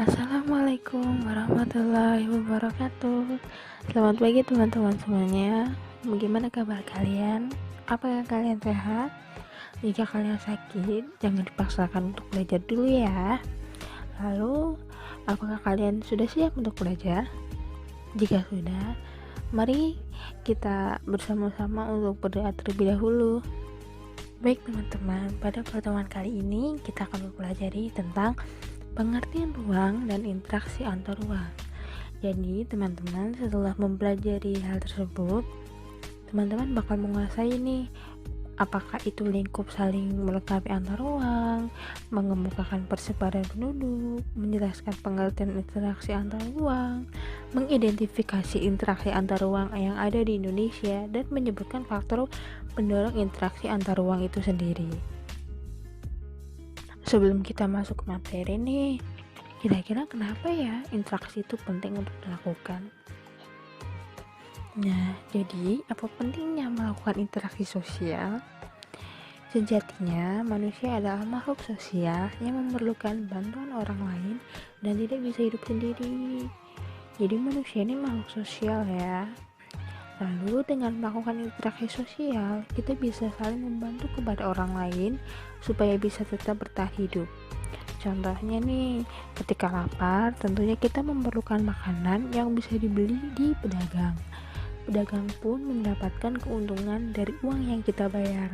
Assalamualaikum warahmatullahi wabarakatuh. Selamat pagi teman-teman semuanya. Bagaimana kabar kalian? Apakah kalian sehat? Jika kalian sakit, jangan dipaksakan untuk belajar dulu ya. Lalu, apakah kalian sudah siap untuk belajar? Jika sudah, mari kita bersama-sama untuk berdoa terlebih dahulu. Baik teman-teman, pada pertemuan kali ini kita akan mempelajari tentang pengertian ruang dan interaksi antar ruang. Jadi teman-teman setelah mempelajari hal tersebut, teman-teman bakal menguasai nih apakah itu lingkup saling melengkapi antar ruang, mengemukakan persebaran penduduk, menjelaskan pengertian interaksi antar ruang, mengidentifikasi interaksi antar ruang yang ada di Indonesia, dan menyebutkan faktor pendorong interaksi antar ruang itu sendiri. Sebelum kita masuk ke materi nih, kira-kira kenapa ya interaksi itu penting untuk dilakukan? Nah, jadi apa pentingnya melakukan interaksi sosial? Sejatinya, manusia adalah makhluk sosial yang memerlukan bantuan orang lain dan tidak bisa hidup sendiri. Jadi manusia ini makhluk sosial ya. Lalu dengan melakukan interaksi sosial, kita bisa saling membantu kepada orang lain supaya bisa tetap bertahan hidup. Contohnya nih, ketika lapar, tentunya kita memerlukan makanan yang bisa dibeli di pedagang. Pedagang pun mendapatkan keuntungan dari uang yang kita bayar.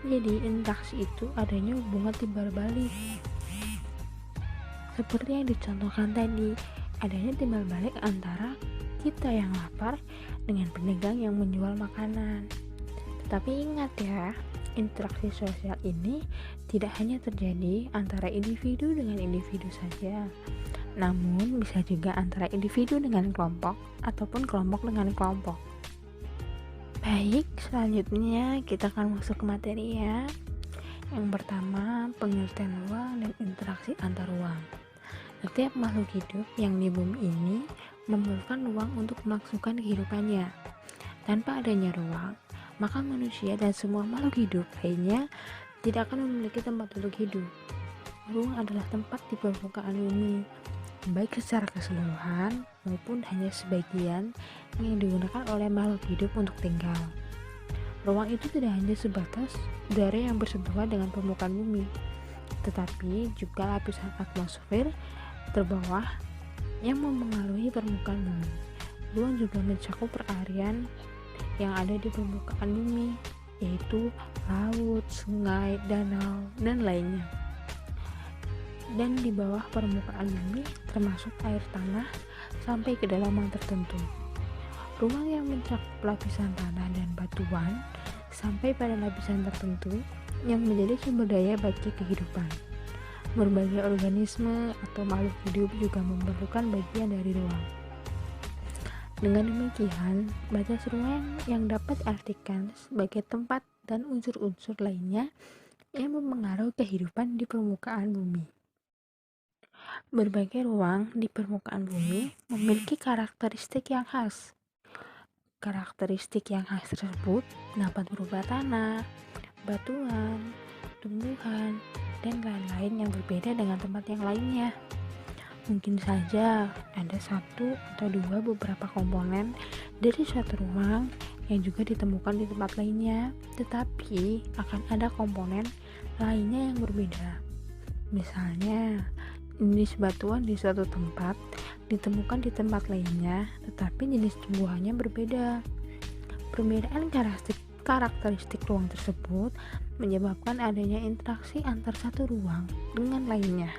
Jadi interaksi itu adanya hubungan timbal balik. Seperti yang dicontohkan tadi, adanya timbal balik antara kita yang lapar dengan pedagang yang menjual makanan. Tetapi ingat ya, interaksi sosial ini tidak hanya terjadi antara individu dengan individu saja, namun bisa juga antara individu dengan kelompok ataupun kelompok dengan kelompok. Baik, selanjutnya kita akan masuk ke materi ya. Yang pertama, pengertian ruang dan interaksi antar ruang. Setiap makhluk hidup yang di bumi ini memerlukan ruang untuk melangsungkan kehidupannya. Tanpa adanya ruang, maka manusia dan semua makhluk hidup lainnya tidak akan memiliki tempat untuk hidup. Ruang adalah tempat di permukaan bumi, baik secara keseluruhan maupun hanya sebagian yang digunakan oleh makhluk hidup untuk tinggal. Ruang itu tidak hanya sebatas udara yang bersentuhan dengan permukaan bumi, tetapi juga lapisan atmosfer terbawah yang memengaruhi permukaan bumi. Ruang juga mencakup perarian yang ada di permukaan bumi, yaitu laut, sungai, danau, dan lainnya. Dan di bawah permukaan bumi termasuk air tanah sampai kedalaman tertentu. Ruang yang mencakup lapisan tanah dan batuan sampai pada lapisan tertentu yang menjadi sumber daya bagi kehidupan. Berbagai organisme atau makhluk hidup juga memerlukan bagian dari ruang. Dengan demikian, batas ruang yang dapat diartikan sebagai tempat dan unsur-unsur lainnya yang mempengaruhi kehidupan di permukaan bumi. Berbagai ruang di permukaan bumi memiliki karakteristik yang khas. Karakteristik yang khas tersebut dapat berupa tanah, batuan, tumbuhan, dan lain-lain yang berbeda dengan tempat yang lainnya. Mungkin saja ada satu atau dua beberapa komponen dari suatu ruang yang juga ditemukan di tempat lainnya, tetapi akan ada komponen lainnya yang berbeda. Misalnya, jenis batuan di suatu tempat ditemukan di tempat lainnya, tetapi jenis tumbuhannya berbeda. Perbedaan karakteristik ruang tersebut menyebabkan adanya interaksi antar satu ruang dengan lainnya,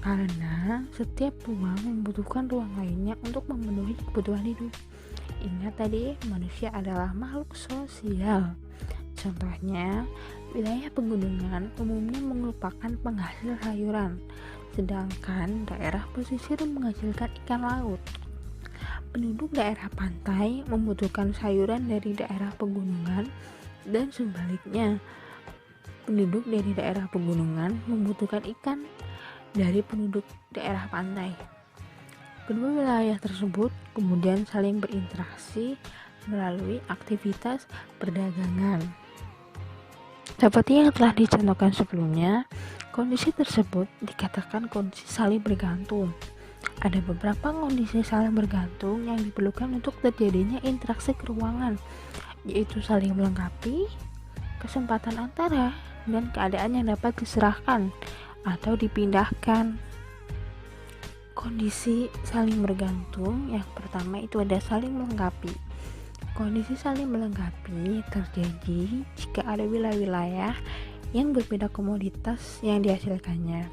karena setiap ruang membutuhkan ruang lainnya untuk memenuhi kebutuhan hidup. Ingat tadi, manusia adalah makhluk sosial. Contohnya, wilayah pegunungan umumnya merupakan penghasil sayuran, sedangkan daerah pesisir menghasilkan ikan laut. Penduduk daerah pantai membutuhkan sayuran dari daerah pegunungan, dan sebaliknya, penduduk dari daerah pegunungan membutuhkan ikan dari penduduk daerah pantai. Kedua wilayah tersebut kemudian saling berinteraksi melalui aktivitas perdagangan. Seperti yang telah dicontohkan sebelumnya, Kondisi tersebut dikatakan kondisi saling bergantung. Ada beberapa kondisi saling bergantung yang diperlukan untuk terjadinya interaksi keuangan, yaitu saling melengkapi, kesempatan antara, dan keadaan yang dapat diserahkan atau dipindahkan. Kondisi saling bergantung yang pertama itu ada saling melengkapi. Kondisi saling melengkapi terjadi jika ada wilayah-wilayah yang berbeda komoditas yang dihasilkannya.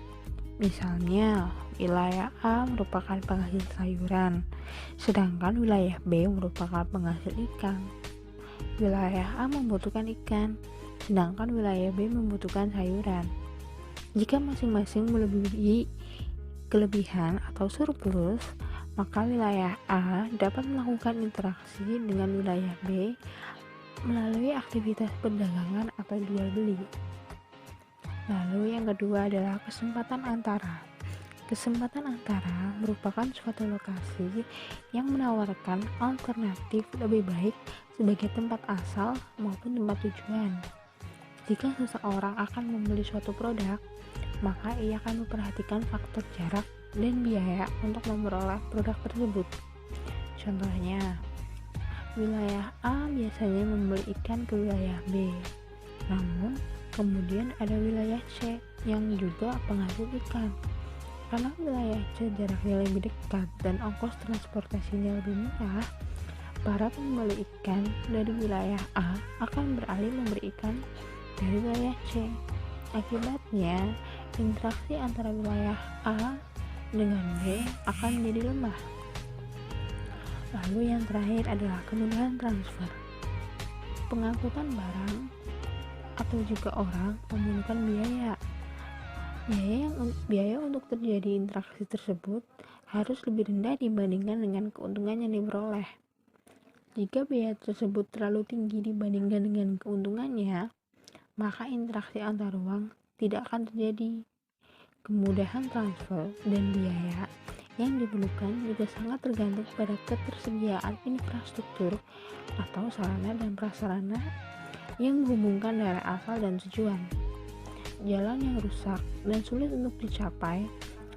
Misalnya, wilayah A merupakan penghasil sayuran, sedangkan wilayah B merupakan penghasil ikan. Wilayah A membutuhkan ikan, sedangkan wilayah B membutuhkan sayuran. Jika masing-masing melebihi kelebihan atau surplus, maka wilayah A dapat melakukan interaksi dengan wilayah B melalui aktivitas perdagangan atau jual beli. Lalu yang kedua adalah kesempatan antara. Kesempatan antara merupakan suatu lokasi yang menawarkan alternatif lebih baik sebagai tempat asal maupun tempat tujuan. Jika seseorang akan membeli suatu produk, maka ia akan memperhatikan faktor jarak dan biaya untuk memperoleh produk tersebut. Contohnya, wilayah A biasanya membeli ikan ke wilayah B, namun kemudian ada wilayah C yang juga penghasil ikan. Karena wilayah C jaraknya lebih dekat dan ongkos transportasinya lebih murah, para pembeli ikan dari wilayah A akan beralih membeli ikan dari wilayah C. Akibatnya, interaksi antara wilayah A dengan B akan menjadi lemah. Lalu yang terakhir adalah kemudahan transfer. Pengangkutan barang atau juga orang memerlukan biaya. Biaya untuk terjadi interaksi tersebut harus lebih rendah dibandingkan dengan keuntungan yang diperoleh. Jika biaya tersebut terlalu tinggi dibandingkan dengan keuntungannya, maka interaksi antar uang tidak akan terjadi. Kemudahan transfer dan biaya yang diperlukan juga sangat tergantung pada ketersediaan infrastruktur atau sarana dan prasarana yang menghubungkan daerah asal dan tujuan. Jalan yang rusak dan sulit untuk dicapai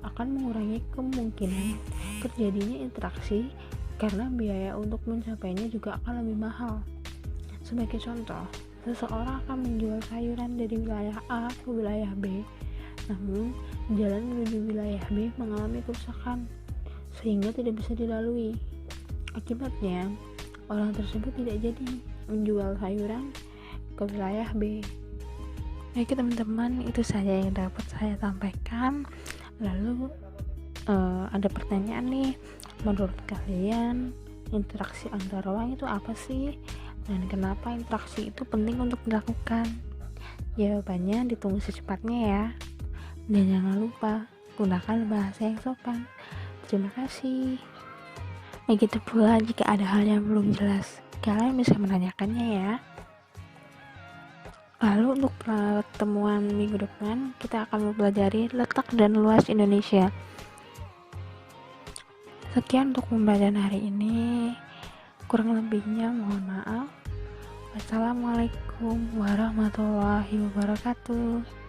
akan mengurangi kemungkinan terjadinya interaksi karena biaya untuk mencapainya juga akan lebih mahal. Sebagai contoh, seseorang akan menjual sayuran dari wilayah A ke wilayah B, namun jalan menuju wilayah B mengalami kerusakan sehingga tidak bisa dilalui. Akibatnya, orang tersebut tidak jadi menjual sayuran ke wilayah B. Oke teman-teman, itu saja yang dapat saya sampaikan. Lalu ada pertanyaan nih, menurut kalian interaksi antar orang itu apa sih? Dan kenapa interaksi itu penting untuk dilakukan? Jawabannya ditunggu secepatnya ya. Dan jangan lupa gunakan bahasa yang sopan. Terima kasih. Begitu pula jika ada hal yang belum jelas, kalian bisa menanyakannya ya. Lalu untuk pertemuan minggu depan, kita akan mempelajari letak dan luas Indonesia. Sekian untuk pembelajaran hari ini. Kurang lebihnya mohon maaf. Wassalamualaikum warahmatullahi wabarakatuh.